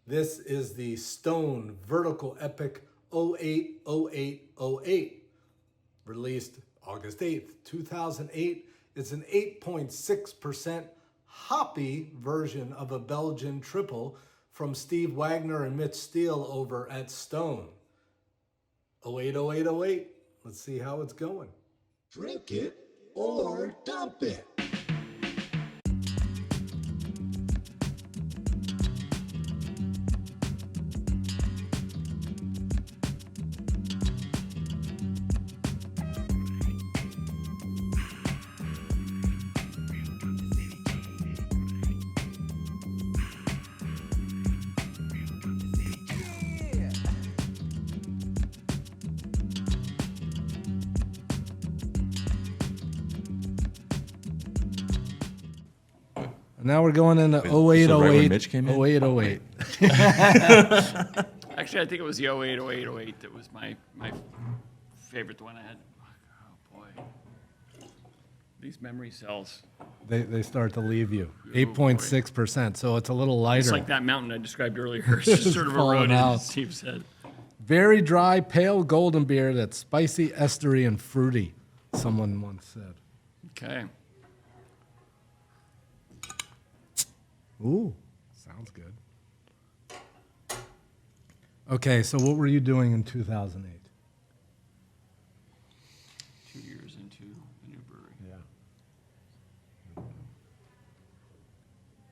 This is the Stone Vertical Epic 080808, released August 8th, 2008. It's an 8.6% hoppy version of a Belgian triple from Steve Wagner and Mitch Steele over at Stone. 080808. Let's see how it's going. Drink it or dump it. Now we're going into So right when Mitch came in? 0808. Actually, I think it was the 080808 that was my favorite, the one I had. Oh, boy. These memory cells. They start to leave you. 8.6%, so it's a little lighter. It's like that mountain I described earlier. It's just sort of falling eroded, out. as Steve said. Very dry, pale golden beer that's spicy, estery, and fruity, someone once said. Okay. Ooh, sounds good. Okay, so what were you doing in 2008? 2 years into the new brewery. Yeah.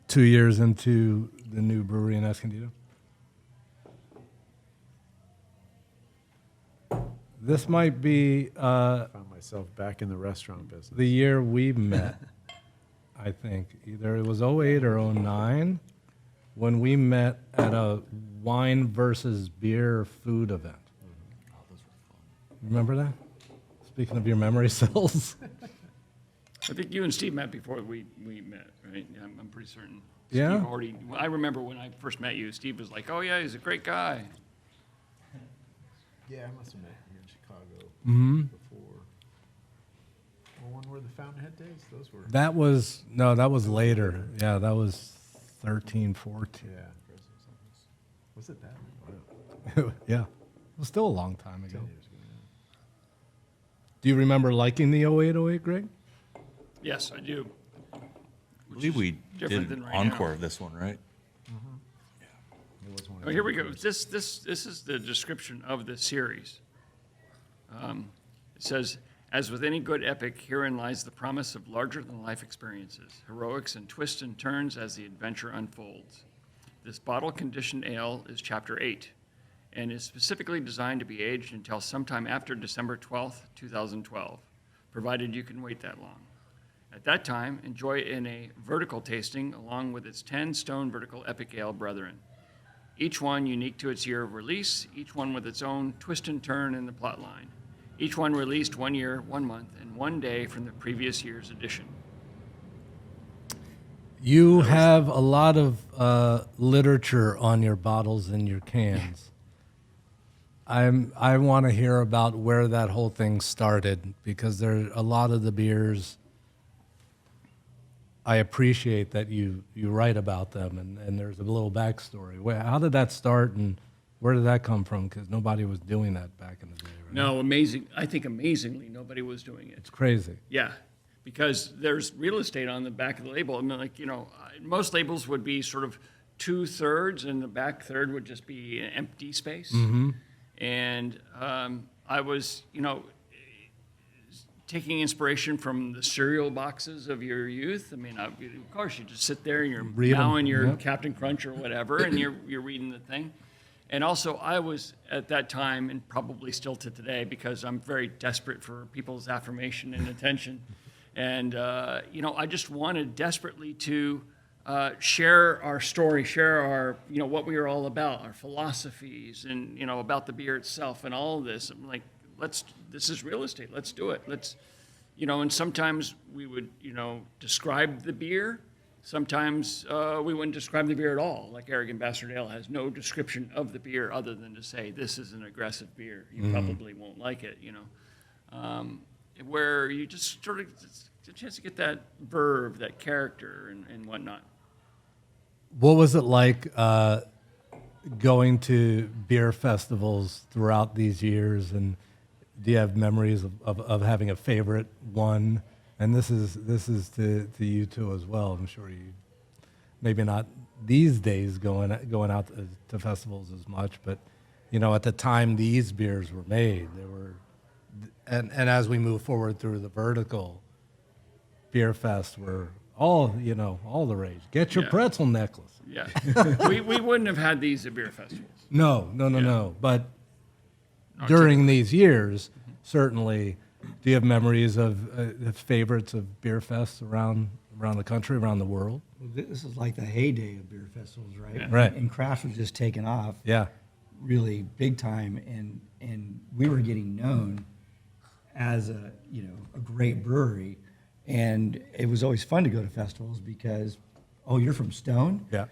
2 years into the new brewery in Escondido? This might be Found myself back in the restaurant business. the year we met, I think. Either it was 08 or 09 when we met at a wine versus beer food event. Remember that? Speaking of your memory cells. I think you and Steve met before we met, right? Yeah, I'm pretty certain. Yeah? Steve already, I remember when I first met you, Steve was like, oh, yeah, he's a great guy. Yeah, I must have met you in Chicago Mm-hmm. before. Well, when were the Fountainhead days? Those were. That was later. Yeah, that was 13, 14. Yeah. Was it that? Wow. Yeah. It was still a long time 10 ago. years ago. Yeah. Do you remember liking the 0808, Greg? Yes, I do. I believe we different did than an right encore now. of this one, right? It was one of Oh, here we the go. first. This is the description of the series. It says, as with any good epic, herein lies the promise of larger-than-life experiences, heroics and twists and turns as the adventure unfolds. This bottle-conditioned ale is Chapter 8, and is specifically designed to be aged until sometime after December 12th, 2012, provided you can wait that long. At that time, enjoy it in a vertical tasting along with its 10 Stone Vertical Epic Ale brethren. Each one unique to its year of release, each one with its own twist and turn in the plot line. Each one released 1 year, 1 month, and 1 day from the previous year's edition. You have a lot of literature on your bottles and your cans. I want to hear about where that whole thing started, because there are a lot of the beers. I appreciate that you write about them, and there's a little backstory. How did that start, and where did that come from? Because nobody was doing that back in the day, right? No, amazing. I think amazingly, nobody was doing it. It's crazy. Yeah, because there's real estate on the back of the label. I mean, like, most labels would be sort of 2/3, and the back third would just be an empty space. Mm-hmm. And I was, taking inspiration from the cereal boxes of your youth. I mean, of course, you just sit there and you're Read 'em, bowing your yep. Captain Crunch or whatever, and you're reading the thing. And also, I was at that time, and probably still to today, because I'm very desperate for people's affirmation and attention. And, I just wanted desperately to share our story, share our, what we were all about, our philosophies, and, about the beer itself and all of this. I'm like, this is real estate. Let's do it. And sometimes we would, describe the beer. Sometimes we wouldn't describe the beer at all. Like Arrogant Bastard Ale has no description of the beer other than to say, this is an aggressive beer. You probably won't like it, where you just sort of get a chance to get that verve, that character and whatnot. What was it like going to beer festivals throughout these years, and do you have memories of having a favorite one? And this is to you too as well. I'm sure you maybe not these days going out to festivals as much, but at the time these beers were made, there were, and as we move forward through the vertical, beer fests were all the rage. Get your pretzel necklace. Yeah, we wouldn't have had these at beer festivals. No. But during these years, certainly, do you have memories of favorites of beer fests around the country, around the world? Well, this is like the heyday of beer festivals, right? Yeah. Right. And craft was just taking off. Yeah. Really big time, and we were getting known as a great brewery, and it was always fun to go to festivals because, oh, you're from Stone, Yeah.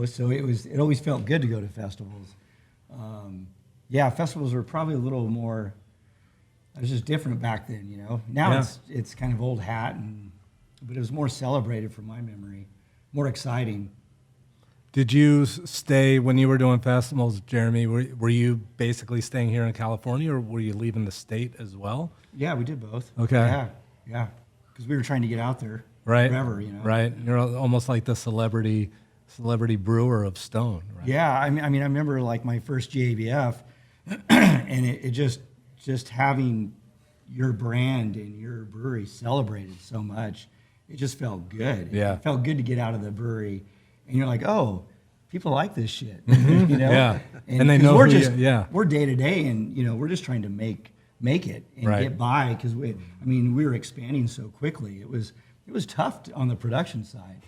So it always felt good to go to festivals. Yeah, festivals were probably a little more. It was just different back then, Now Yeah. it's kind of old hat, but it was more celebrated from my memory, more exciting. Did you stay when you were doing festivals, Jeremy? Were you basically staying here in California, or were you leaving the state as well? Yeah, we did both. Okay. Yeah, because we were trying to get out there. Right. Forever, Right. You're almost like the celebrity brewer of Stone, right? Yeah, I mean, I remember like my first GABF, and it just having your brand and your brewery celebrated so much, it just felt good. Yeah. It felt good to get out of the brewery, and you're like, oh, people like this shit, Yeah. And they 'cause know we're who just yeah. we're day to day, and we're just trying to make it and Right. get by because we were expanding so quickly. It was tough on the production side.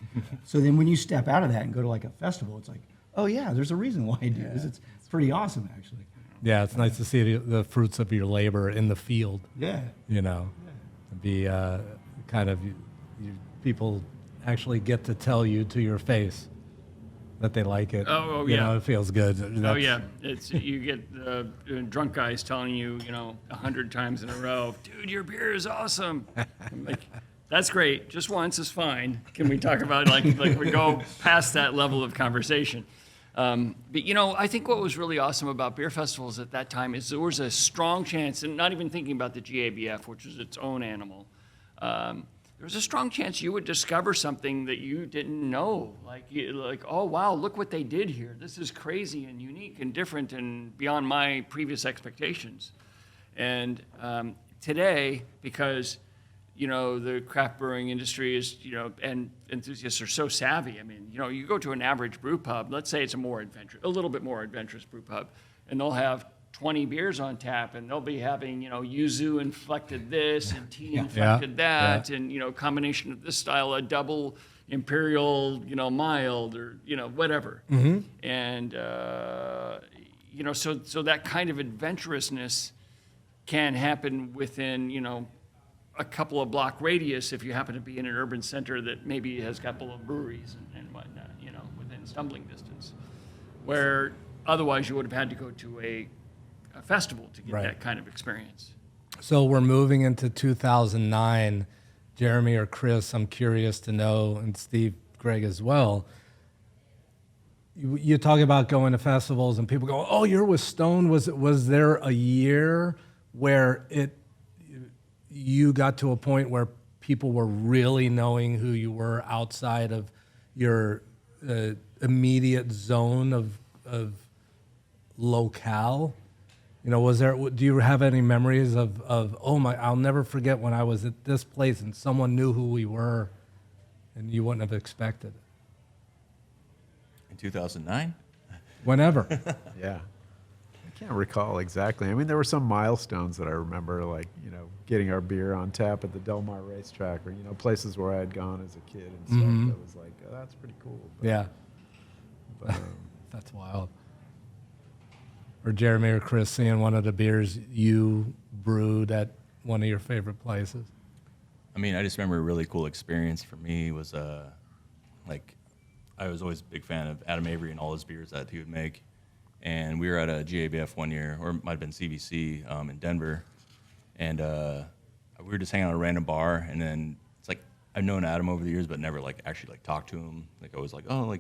So then when you step out of that and go to like a festival, it's like, oh yeah, there's a reason why I do this. It's pretty awesome actually. Yeah, it's nice to see the fruits of your labor in the field. Yeah. Be kind of people actually get to tell you to your face that they like it. Oh, You yeah. know, it feels good. Oh That's- yeah, it's you get drunk guys telling you 100 times in a row, dude, your beer is awesome. I'm like, that's great. Just once is fine. Can we talk about like we go past that level of conversation? But I think what was really awesome about beer festivals at that time is there was a strong chance, and not even thinking about the GABF, which is its own animal. There was a strong chance you would discover something that you didn't know. Like, oh wow, look what they did here. This is crazy and unique and different and beyond my previous expectations. And today, because the craft brewing industry is, and enthusiasts are so savvy. I mean, you go to an average brew pub, let's say it's a little bit more adventurous brew pub, and they'll have 20 beers on tap, and they'll be having, yuzu inflected this and tea inflected that, and, combination of this style, a double imperial, mild, or, whatever. Mm-hmm. And, so that kind of adventurousness can happen within, a couple of block radius if you happen to be in an urban center that maybe has a couple of breweries and whatnot, within stumbling distance, where otherwise you would have had to go to a festival to get Right. that kind of experience. So we're moving into 2009. Jeremy or Chris, I'm curious to know, and Steve, Greg as well. You talk about going to festivals and people go, "Oh, you're with Stone." Was there a year where you got to a point where people were really knowing who you were outside of your immediate zone of locale? Do you have any memories of oh my, I'll never forget when I was at this place and someone knew who we were and you wouldn't have expected it? In 2009? Whenever. Yeah. I can't recall exactly. I mean, there were some milestones that I remember, like, getting our beer on tap at the Del Mar racetrack, or, places where I had gone as a kid and stuff. Mhm. That was like, oh, that's pretty cool. But, Yeah. But, That's wild. Or Jeremy or Chris seeing one of the beers you brewed at one of your favorite places. I mean, I just remember a really cool experience for me was, I was always a big fan of Adam Avery and all his beers that he would make. And we were at a GABF one year, or it might have been CBC in Denver. And we were just hanging out at a random bar. And then it's like, I've known Adam over the years, but never actually talked to him. I was like, oh, I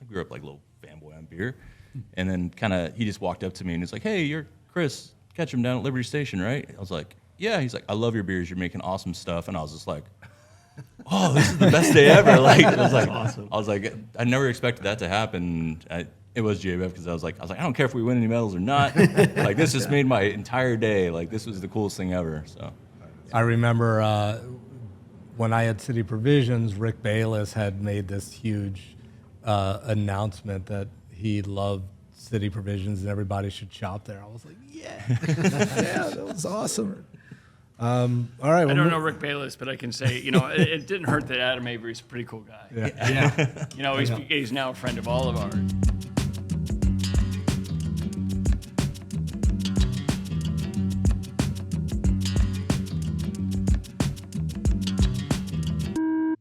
grew up like a little fanboy on beer. And then he just walked up to me and he's like, "Hey, you're Chris Ketchum down at Liberty Station, right?" I was like, "Yeah." He's like, "I love your beers. You're making awesome stuff." And I was just like, "Oh, this is the best day ever!" Like, I was like, awesome. I was like, I never expected that to happen. It was GABF because I was like, I don't care if we win any medals or not. Like, this just made my entire day. Like, this was the coolest thing ever. So, I remember when I had City Provisions, Rick Bayless had made this huge announcement that he loved City Provisions and everybody should shop there. I was like, yeah, yeah, that was awesome. All right. I don't know Rick Bayless, but I can say, it didn't hurt that Adam Avery's a pretty cool guy. Yeah. He's now a friend of all of ours.